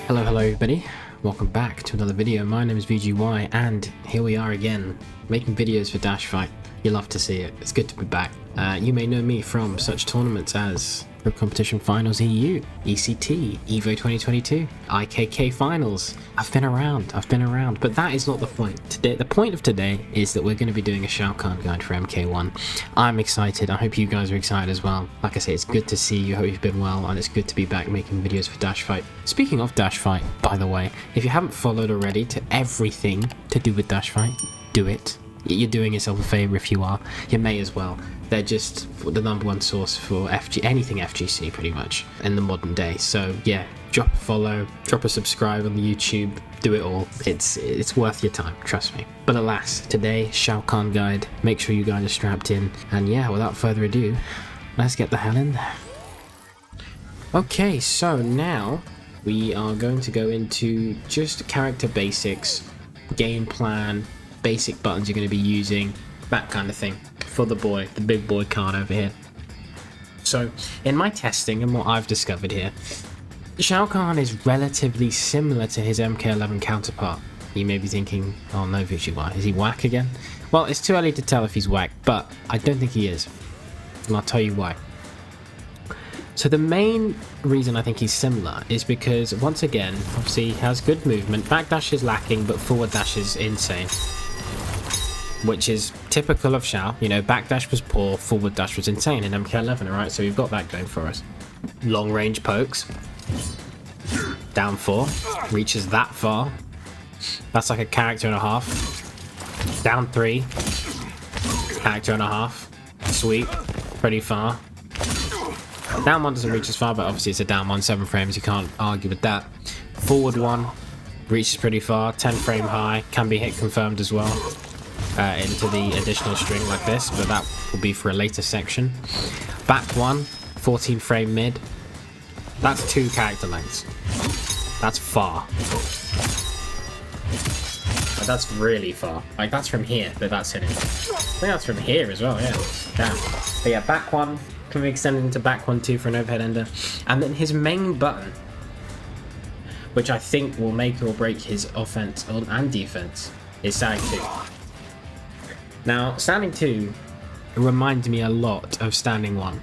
Hello everybody, welcome back to another video. My name is VGY and here we are again, making videos for DashFight. You love to see it, it's good to be back. You may know me from such tournaments as Pro Competition Finals EU, ECT, EVO 2022, IKK Finals. I've been around, but that is not the point. Today, the point of today is that we're going to be doing a Shao Kahn guide for MK1. I'm excited, I hope you guys are excited as well. Like I say, it's good to see you, hope you've been well, and it's good to be back making videos for DashFight. Speaking of DashFight, by the way, if you haven't followed already to everything to do with DashFight, do it. You're doing yourself a favour if you are. You may as well. They're just the #1 source for anything FGC pretty much in the modern day. So yeah, drop a follow, drop a subscribe on the YouTube, do it all. It's worth your time, trust me. But alas, today, Shao Kahn guide. Make sure you guys are strapped in. And yeah, without further ado, let's get the hell in there. Okay, so now we are going to go into just character basics, game plan, basic buttons you're going to be using, that kind of thing for the big boy Kahn over here. So in my testing and what I've discovered here, Shao Kahn is relatively similar to his MK11 counterpart. You may be thinking, oh no VGY, is he whack again? Well, it's too early to tell if he's whack, but I don't think he is, and I'll tell you why. So the main reason I think he's similar is because, once again, obviously he has good movement, backdash is lacking, but forward dash is insane. Which is typical of Shao. You know, backdash was poor, forward dash was insane in MK11, alright? So we've got that going for us. Long range pokes. Down 4. Reaches that far. That's like a character and a half. Down 3. Character and a half. Sweep. Pretty far. Down 1 doesn't reach as far, but obviously it's a down 1, 7 frames, you can't argue with that. Forward 1. Reaches pretty far. 10 frame high. Can be hit confirmed as well. Into the additional string like this, but that will be for a later section. Back 1, 14 frame mid. That's 2 character lengths. That's far. But that's really far. Like, that's from here that that's hitting. I think that's from here as well, yeah. Damn. But yeah, back 1 can be extended into back 1 too for an overhead ender. And then his main button, which I think will make or break his offense and defense, is standing 2. Now, standing 2 reminds me a lot of standing 1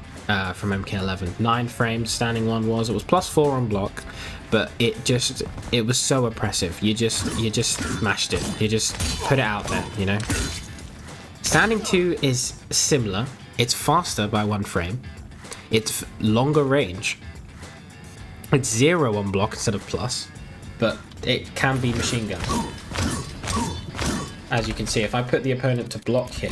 from MK11. 9 frames standing 1 was. It was +4 on block, but it was so oppressive. You just smashed it. You just put it out there, you know. Standing 2 is similar. It's faster by 1 frame. It's longer range. It's 0 on block instead of plus, but it can be machine gun. As you can see, if I put the opponent to block here,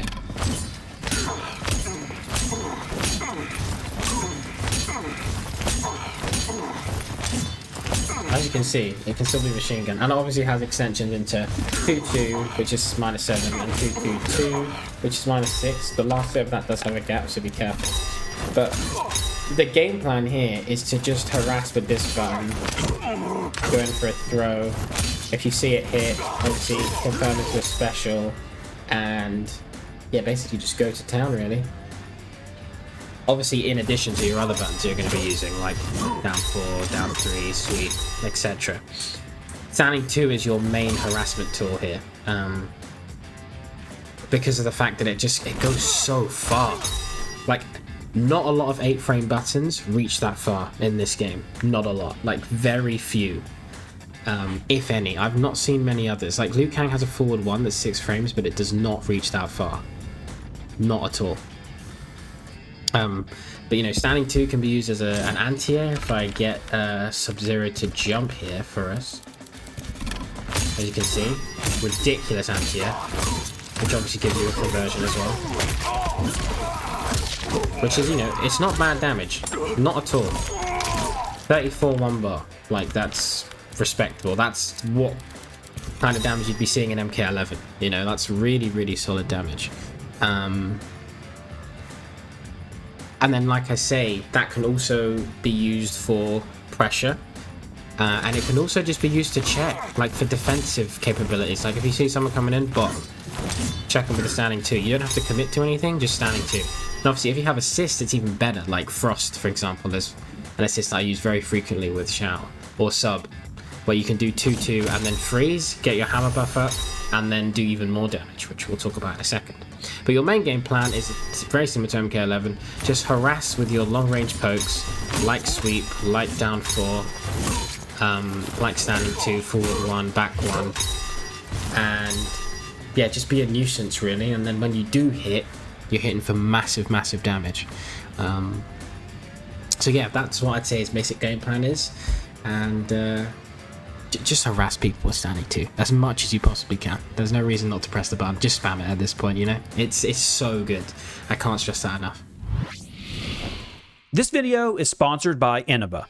as you can see, it can still be machine gun, and it obviously has extensions into 2-2, which is -7, and 2-2-2, which is -6. The last bit of that does have a gap, so be careful. But the game plan here is to just harass with this button, go in for a throw. If you see it hit, obviously confirm into a special, and yeah, basically just go to town really. Obviously in addition to your other buttons you're going to be using, like down 4, down 3, sweep, etc. Standing 2 is your main harassment tool here, because of the fact that it goes so far. Like, not a lot of 8 frame buttons reach that far in this game. Not a lot, like very few. If any. I've not seen many others. Like, Liu Kang has a forward 1 that's 6 frames, but it does not reach that far. Not at all. But you know, standing 2 can be used as an anti-air if I get Sub-Zero to jump here for us. As you can see, ridiculous anti-air, which obviously gives you a conversion as well. Which is, you know, it's not bad damage. Not at all. 34 1 bar. Like, that's respectable. That's what kind of damage you'd be seeing in MK11. You know, that's really, really solid damage. And then, like I say, that can also be used for pressure. And it can also just be used to check, like for defensive capabilities. Like if you see someone coming in, bot, check them with a standing 2. You don't have to commit to anything, just standing 2. And obviously if you have assist, it's even better. Like Frost, for example, there's an assist I use very frequently with Shao, or Sub. where you can do 2-2 and then freeze, get your hammer buff up, and then do even more damage, which we'll talk about in a second. But your main game plan is very similar to MK11. Just harass with your long-range pokes, like sweep, like down 4, like standing 2, forward 1, back 1, and yeah, just be a nuisance really. And then when you do hit, you're hitting for massive, massive damage. So yeah, that's what I'd say his basic game plan is, and just harass people with standing 2 as much as you possibly can. There's no reason not to press the button. Just spam it at this point, you know? It's so good. I can't stress that enough. This video is sponsored by Inaba.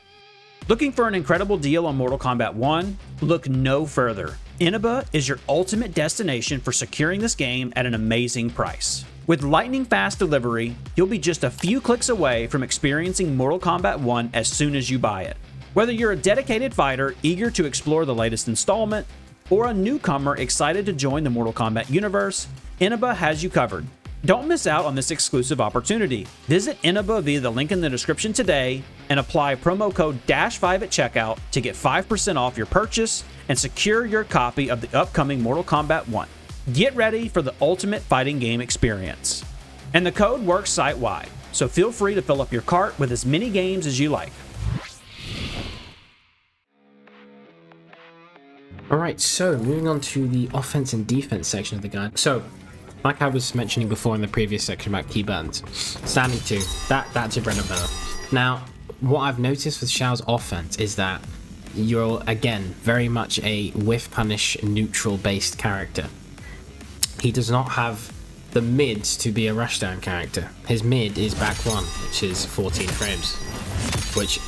Looking for an incredible deal on Mortal Kombat 1? Look no further. Inaba is your ultimate destination for securing this game at an amazing price. With lightning fast delivery, you'll be just a few clicks away from experiencing Mortal Kombat 1 as soon as you buy it. Whether you're a dedicated fighter eager to explore the latest installment, or a newcomer excited to join the Mortal Kombat universe, Inaba has you covered. Don't miss out on this exclusive opportunity. Visit Inaba via the link in the description today and apply promo code DashFight at checkout to get 5% off your purchase and secure your copy of the upcoming Mortal Kombat 1. Get ready for the ultimate fighting game experience. And the code works site-wide, so feel free to fill up your cart with as many games as you like. Alright, so moving on to the offense and defense section of the guide. So, like I was mentioning before in the previous section about key buttons, standing 2, that's your bread and butter. Now, what I've noticed with Shao's offense is that you're, again, very much a whiff punish neutral based character. He does not have the mids to be a rushdown character. His mid is back 1, which is 14 frames, which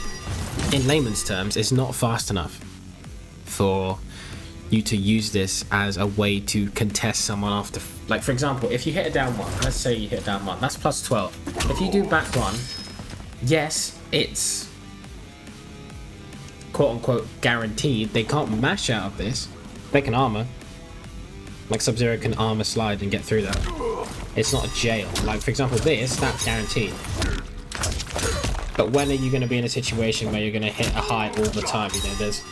in layman's terms is not fast enough for you to use this as a way to contest someone after, like for example, if you hit a down 1, let's say you hit down 1, that's plus 12. If you do back 1, yes, it's quote unquote guaranteed they can't mash out of this. They can armor, like Sub-Zero can armor slide and get through that. It's not a jail. Like for example this, that's guaranteed. But when are you going to be in a situation where you're going to hit a high all the time? You know, there's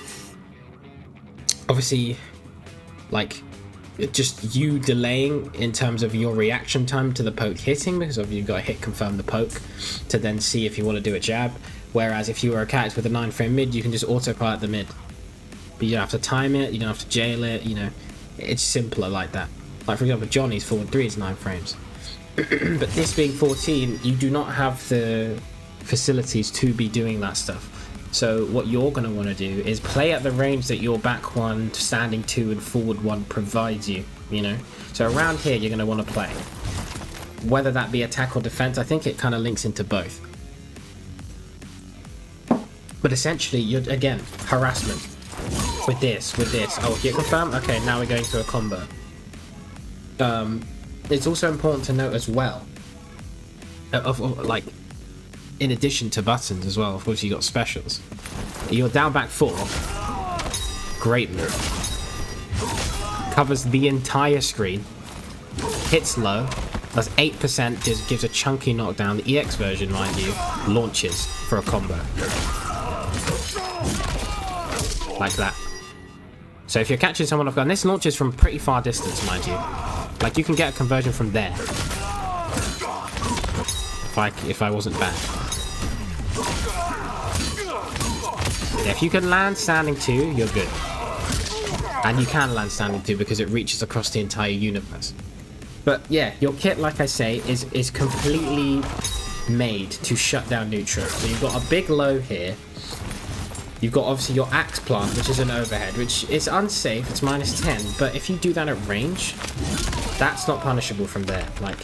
obviously, like, just you delaying in terms of your reaction time to the poke hitting, because obviously you've got to hit confirm the poke to then see if you want to do a jab. Whereas if you were a character with a 9 frame mid, you can just autopilot the mid. But you don't have to time it, you don't have to jail it, you know, it's simpler like that. Like for example, Johnny's forward 3 is 9 frames. But this being 14, you do not have the facilities to be doing that stuff. So what you're going to want to do is play at the range that your back 1, standing 2 and forward 1 provides you, you know. So around here you're going to want to play. Whether that be attack or defense, I think it kind of links into both. But essentially, you're, again, harassment. With this. Oh, hit confirm? Okay, now we're going to a combo. It's also important to note as well, like, in addition to buttons as well, of course you got specials. Your down back 4, great move. Covers the entire screen, hits low, does 8%, just gives a chunky knockdown. The EX version, mind you, launches for a combo. Like that. So if you're catching someone off guard, and this launches from pretty far distance, mind you. Like you can get a conversion from there. If I wasn't bad. Yeah, if you can land standing 2, you're good. And you can land standing 2 because it reaches across the entire universe. But yeah, your kit, like I say, is completely made to shut down neutral. So you've got a big low here. You've got obviously your axe plant, which is an overhead, which is unsafe, it's -10, but if you do that at range, that's not punishable from there. Like,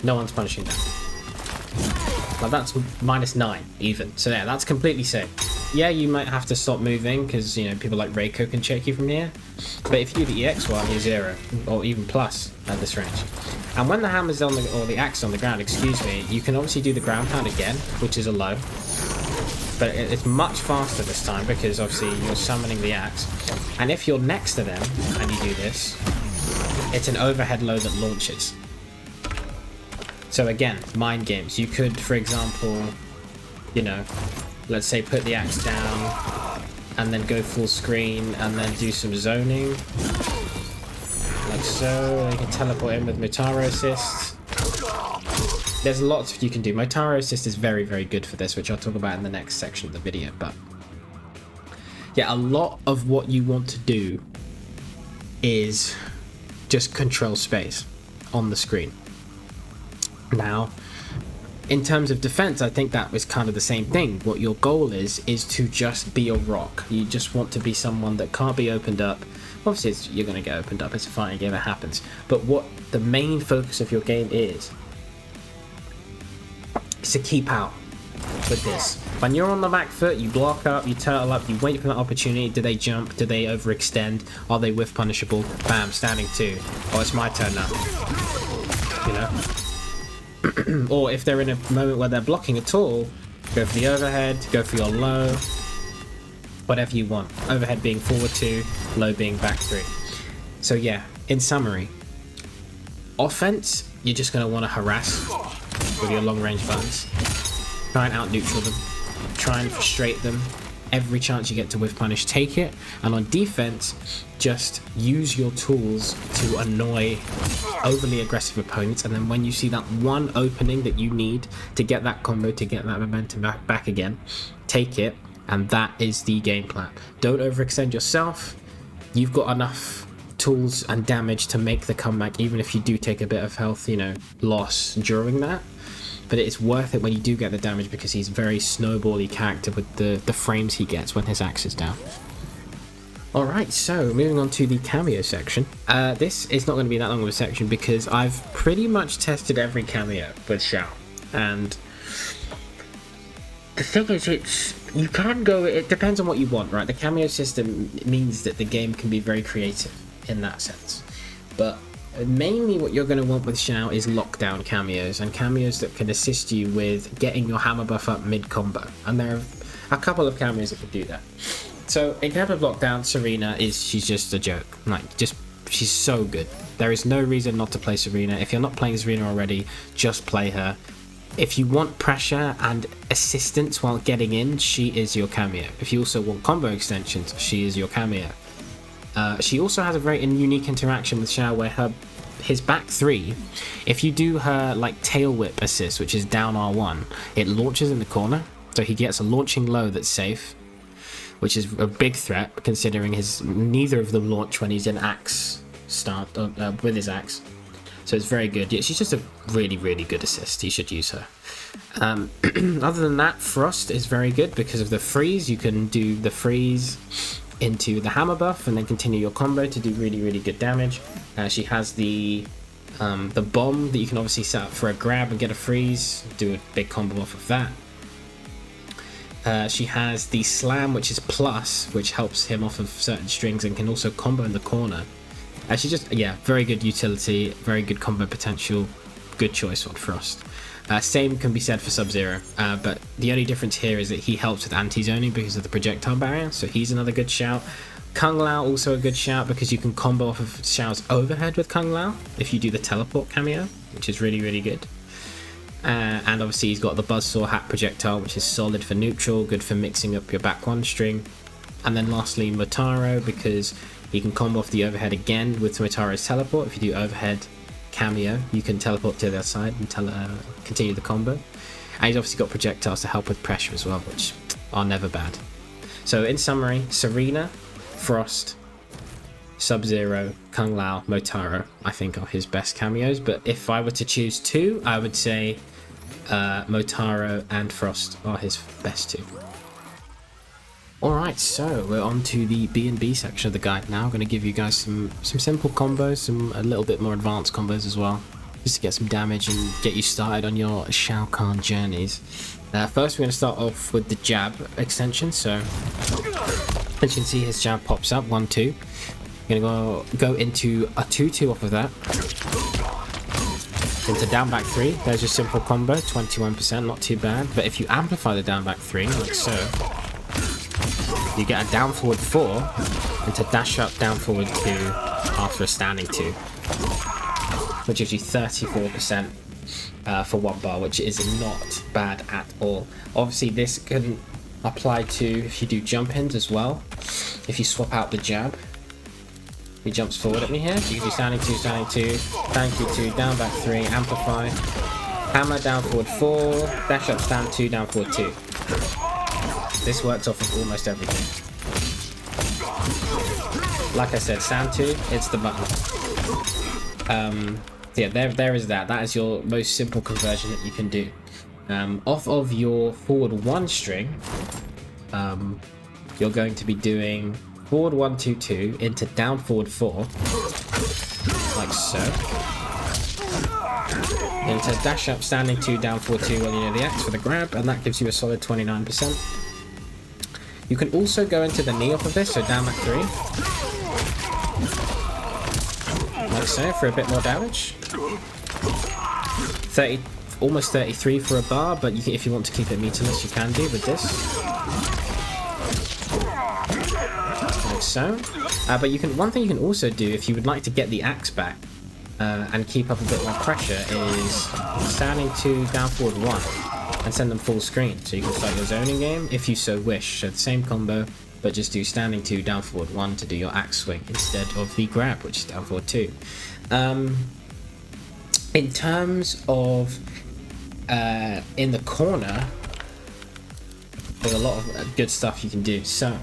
no one's punishing that. Like, that's -9 even. So yeah, that's completely safe. Yeah, you might have to stop moving because, you know, people like Reiko can check you from here. But if you do the EX one, you're 0 or even plus at this range. And when the hammer's on the, or the axe on the ground, excuse me, you can obviously do the ground pound again, which is a low. But it's much faster this time because obviously you're summoning the axe. And if you're next to them and you do this, it's an overhead low that launches. So again, mind games. You could, for example, you know, let's say put the axe down, and then go full screen and then do some zoning. Like so. You can teleport in with Motaro assist. There's lots you can do. Motaro assist is very, very good for this, which I'll talk about in the next section of the video. But yeah, a lot of what you want to do is just control space on the screen. Now, in terms of defense, I think that was kind of the same thing. What your goal is to just be a rock. You just want to be someone that can't be opened up. Obviously, you're going to get opened up. It's a fighting game, it happens. But what the main focus of your game is to keep out with this. When you're on the back foot, you block up, you turtle up, you wait for that opportunity. Do they jump? Do they overextend? Are they whiff punishable? Bam, standing 2. Oh, it's my turn now. You know? Or if they're in a moment where they're blocking at all, go for the overhead, go for your low, whatever you want. Overhead being forward 2, low being back 3. So yeah, in summary, offense, you're just going to want to harass with your long range buttons. Try and out neutral them. Try and frustrate them. Every chance you get to whiff punish, take it. And on defense, just use your tools to annoy overly aggressive opponents, and then when you see that one opening that you need to get that combo, to get that momentum back again, take it, and that is the game plan. Don't overextend yourself. You've got enough tools and damage to make the comeback, even if you do take a bit of health, you know, loss during that. But it's worth it when you do get the damage, because he's a very snowbally character with the frames he gets when his axe is down. Alright, so moving on to the cameo section. This is not going to be that long of a section because I've pretty much tested every cameo with Shao. And the thing is, you can go, it depends on what you want, right? The cameo system means that the game can be very creative in that sense. But mainly what you're going to want with Shao is lockdown cameos, and cameos that can assist you with getting your hammer buff up mid-combo. And there are a couple of cameos that can do that. So in terms of lockdown, Serena she's just a joke. Like, she's so good. There is no reason not to play Serena. If you're not playing Serena already, just play her. If you want pressure and assistance while getting in, she is your cameo. If you also want combo extensions, she is your cameo. She also has a very unique interaction with Shao where his back 3, if you do her like tail whip assist, which is down R1, it launches in the corner. So he gets a launching low that's safe, which is a big threat considering neither of them launch when he's in axe start with his axe. So it's very good. Yeah, she's just a really, really good assist. You should use her. Other than that, Frost is very good because of the freeze. You can do the freeze into the hammer buff and then continue your combo to do really, really good damage. She has the bomb that you can obviously set up for a grab and get a freeze, do a big combo off of that. She has the slam, which is plus, which helps him off of certain strings and can also combo in the corner. She just, yeah, very good utility, very good combo potential, good choice on Frost. Same can be said for Sub-Zero, but the only difference here is that he helps with anti-zoning because of the projectile barrier, so he's another good shout. Kung Lao also a good shout because you can combo off of Shao's overhead with Kung Lao if you do the teleport cameo, which is really, really good. And obviously he's got the Buzzsaw Hat projectile, which is solid for neutral, good for mixing up your back one string. And then lastly Motaro, because you can combo off the overhead again with Motaro's teleport. If you do overhead cameo, you can teleport to the other side and continue the combo. And he's obviously got projectiles to help with pressure as well, which are never bad. So in summary, Serena, Frost, Sub-Zero, Kung Lao, Motaro, I think are his best cameos. But if I were to choose 2, I would say Motaro and Frost are his best 2. Alright, so we're on to the B&B section of the guide now. I'm going to give you guys some simple combos, a little bit more advanced combos as well, just to get some damage and get you started on your Shao Kahn journeys. First, we're going to start off with the jab extension. So as you can see, his jab pops up, 1-2. We're going to go into a 2-2 off of that. Into down back 3. There's your simple combo, 21%, not too bad. But if you amplify the down back 3, like so, you get a down forward 4 into dash up down forward 2 after a standing 2, which gives you 34% for 1 bar, which is not bad at all. Obviously this can apply to if you do jump ins as well. If you swap out the jab, he jumps forward at me here. So you can do standing 2, standing 2, down back 3, amplify, hammer down forward 4, dash up stand 2, down forward 2. This works off of almost everything. Like I said, stand 2, it's the button. Yeah, there is that. That is your most simple conversion that you can do. Off of your forward 1 string, you're going to be doing forward 1, 2, 2 into down forward 4, like so. Into dash up standing 2, down forward 2 when you know the X for the grab, and that gives you a solid 29%. You can also go into the knee off of this, so down back 3. Like so, for a bit more damage. 30, almost 33 for a bar, but if you want to keep it meterless, you can do with this. Like so. But one thing you can also do, if you would like to get the axe back and keep up a bit more pressure, is standing 2, down forward 1, and send them full screen. So you can start your zoning game if you so wish. So the same combo, but just do standing 2, down forward 1 to do your axe swing instead of the grab, which is down forward 2. In terms of in the corner, there's a lot of good stuff you can do. So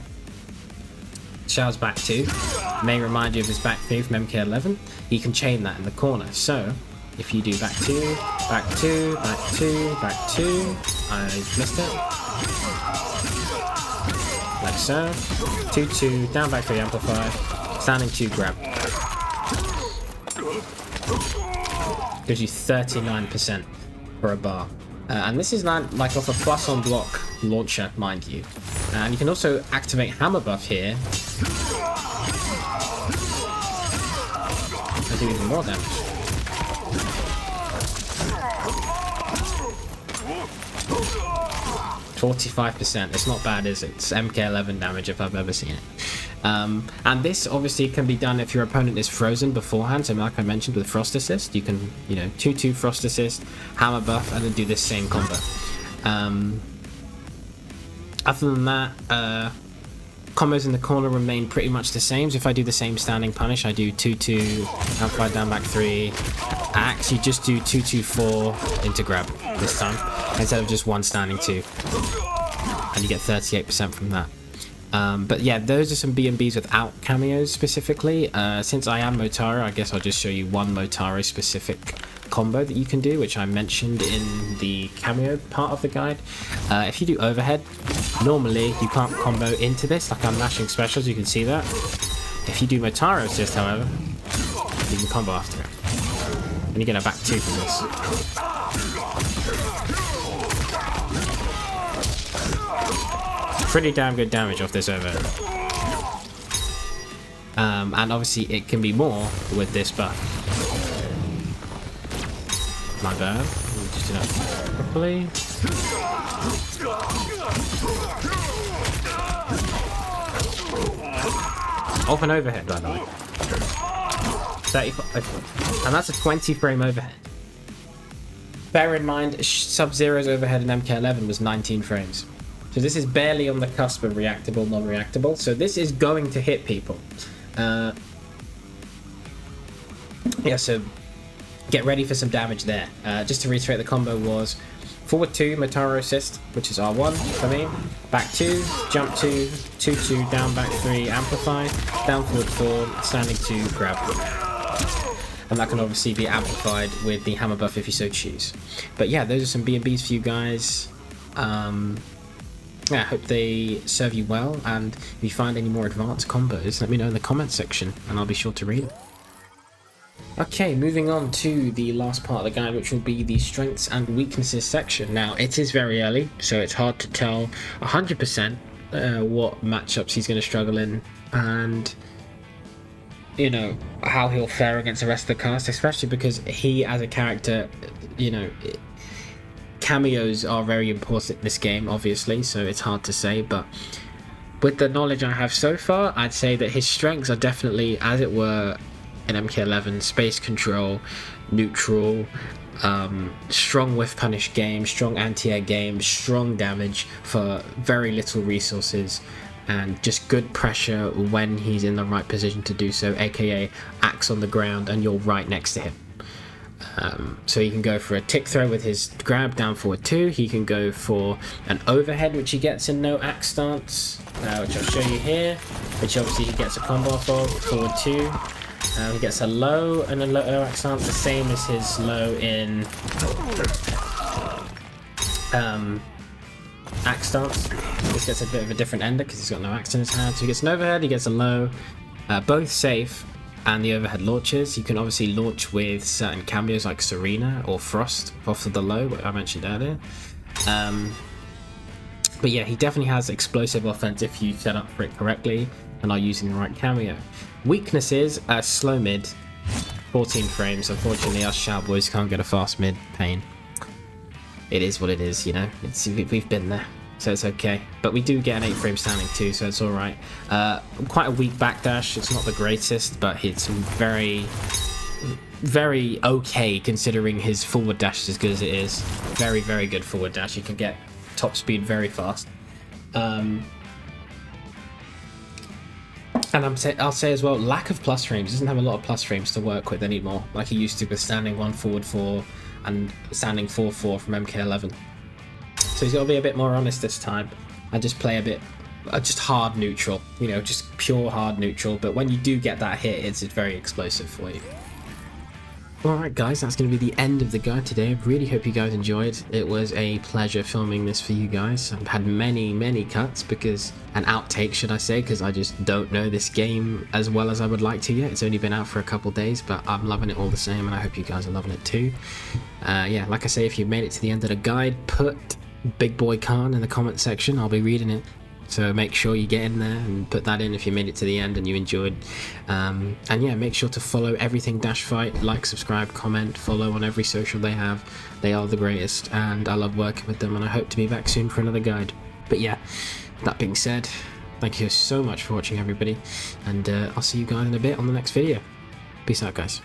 Shao's back 2 may remind you of his back 3 from MK11. You can chain that in the corner. So if you do back 2, back 2, back 2, back 2, I missed it. Like so. 2, 2, down back 3, amplify, standing 2, grab. Gives you 39% for a bar. And this is like off a plus on block launcher, mind you. And you can also activate hammer buff here and do even more damage. 45%. It's not bad, is it? It's MK11 damage if I've ever seen it. And this obviously can be done if your opponent is frozen beforehand. So like I mentioned with Frost Assist, you can, 2-2 Frost Assist, hammer buff, and then do this same combo. Other than that, combos in the corner remain pretty much the same. So if I do the same standing punish, I do 2-2, amplify down back 3, axe, you just do 2-2-4 into grab this time, instead of just 1 standing 2. And you get 38% from that. But yeah, those are some B&Bs without cameos specifically. Since I am Motaro, I guess I'll just show you one Motaro specific combo that you can do, which I mentioned in the cameo part of the guide. If you do overhead, normally you can't combo into this, like I'm mashing specials, you can see that. If you do Motaro assist, however, you can combo after it. And you get a back 2 from this. Pretty damn good damage off this overhead. And obviously it can be more with this buff. My bad. Let me just do that properly. Open overhead, by the way. 35, and that's a 20 frame overhead. Bear in mind, Sub-Zero's overhead in MK11 was 19 frames. So this is barely on the cusp of reactable, non-reactable. So this is going to hit people. Yeah, so get ready for some damage there. Just to reiterate, the combo was forward 2, Motaro assist, which is R1 for me. Back 2, jump 2, 2-2, down back 3, amplify, down forward 4, standing 2, grab. And that can obviously be amplified with the hammer buff if you so choose. But yeah, those are some B&Bs for you guys. Yeah, I hope they serve you well, and if you find any more advanced combos, let me know in the comments section, and I'll be sure to read them. Okay, moving on to the last part of the guide, which will be the strengths and weaknesses section. Now, it is very early, so it's hard to tell 100% what matchups he's going to struggle in, and how he'll fare against the rest of the cast, especially because he, as a character, cameos are very important in this game, obviously, so it's hard to say, but with the knowledge I have so far, I'd say that his strengths are definitely, as it were, in MK11, space control, neutral, strong whiff punish game, strong anti-air game, strong damage for very little resources, and just good pressure when he's in the right position to do so, aka axe on the ground and you're right next to him. So he can go for a tick throw with his grab down forward 2. He can go for an overhead, which he gets in no axe stance, which I'll show you here, which obviously he gets a combo off of, forward 2. He gets a low and a low axe stance, the same as his low in axe stance. This gets a bit of a different ender because he's got no axe in his hand. So he gets an overhead, he gets a low, both safe, and the overhead launches. You can obviously launch with certain cameos like Serena or Frost off of the low, what I mentioned earlier. But yeah, he definitely has explosive offense if you set up for it correctly and are using the right cameo. Weaknesses, slow mid, 14 frames. Unfortunately, us Shao boys can't get a fast mid. Pain. It is what it is, you know. We've been there, so it's okay. But we do get an 8 frame standing too, so it's all right. Quite a weak backdash. It's not the greatest, but it's very, very okay considering his forward dash is as good as it is. Very, very good forward dash. You can get top speed very fast. And I'll say as well, lack of plus frames. He doesn't have a lot of plus frames to work with anymore, like he used to with standing 1 forward 4 and standing 4-4 from MK11. So he's got to be a bit more honest this time and just play a bit, just hard neutral, you know, just pure hard neutral. But when you do get that hit, it's very explosive for you. Alright guys, that's going to be the end of the guide today. I really hope you guys enjoyed. It was a pleasure filming this for you guys. I've had many cuts because, and outtakes should I say, because I just don't know this game as well as I would like to yet. It's only been out for a couple days, but I'm loving it all the same and I hope you guys are loving it too. Yeah, like I say, if you made it to the end of the guide, put Big Boy Khan in the comment section. I'll be reading it. So make sure you get in there and put that in if you made it to the end and you enjoyed. And yeah, make sure to follow everything DashFight, like, subscribe, comment, follow on every social they have. They are the greatest and I love working with them and I hope to be back soon for another guide. But yeah, that being said, thank you so much for watching everybody and I'll see you guys in a bit on the next video. Peace out guys.